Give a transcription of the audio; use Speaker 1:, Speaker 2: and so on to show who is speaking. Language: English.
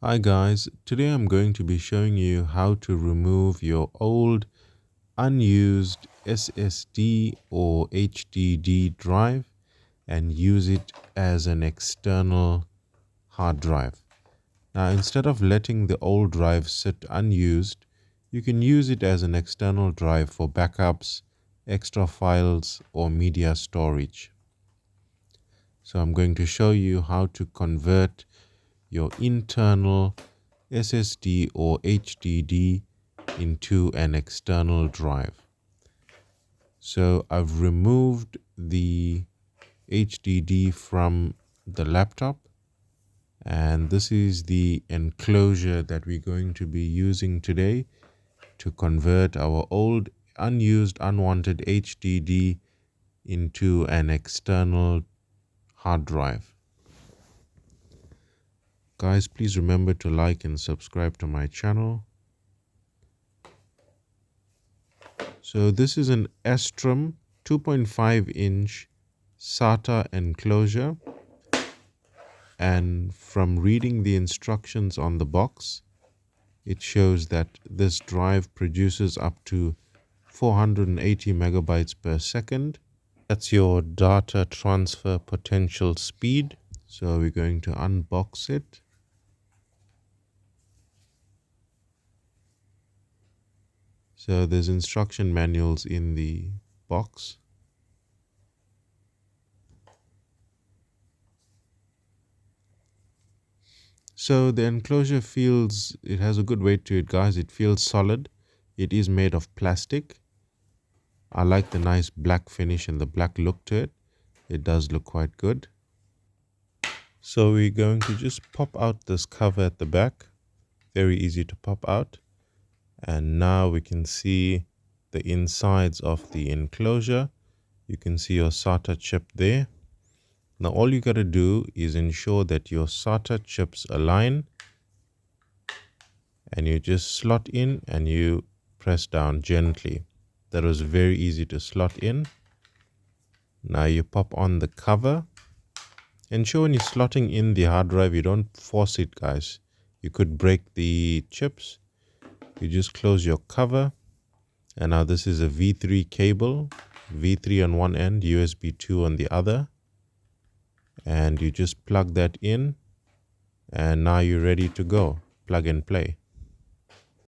Speaker 1: Hi guys, today I'm going to be showing you how to remove your old unused SSD or HDD drive and use it as an external hard drive. Now instead of letting the old drive sit unused, you can use it as an external drive for backups, extra files or media storage. So I'm going to show you how to convert your internal SSD or HDD into an external drive. So I've removed the HDD from the laptop, and this is the enclosure that we're going to be using today to convert our old unused unwanted HDD into an external hard drive. Guys, please remember to like and subscribe to my channel. So this is an Astrum 2.5-inch SATA enclosure, and from reading the instructions on the box, it shows that this drive produces up to 480 megabytes per second. That's your data transfer potential speed. So we're going to unbox it. So there's instruction manuals in the box. So the enclosure it has a good weight to it, guys. It feels solid. It is made of plastic. I like the nice black finish and the black look to it. It does look quite good. So we're going to just pop out this cover at the back. Very easy to pop out. And now we can see the insides of the enclosure. You can see your SATA chip there. Now all you got to do is ensure that your SATA chips align, and you just slot in and you press down gently. That was very easy to slot in. Now you pop on the cover. Ensure when you're slotting in the hard drive, you don't force it, guys. You could break the chips. You just close your cover. And now this is a V3 cable, V3 on one end, USB 2 on the other. And you just plug that in, and now you're ready to go. Plug and play.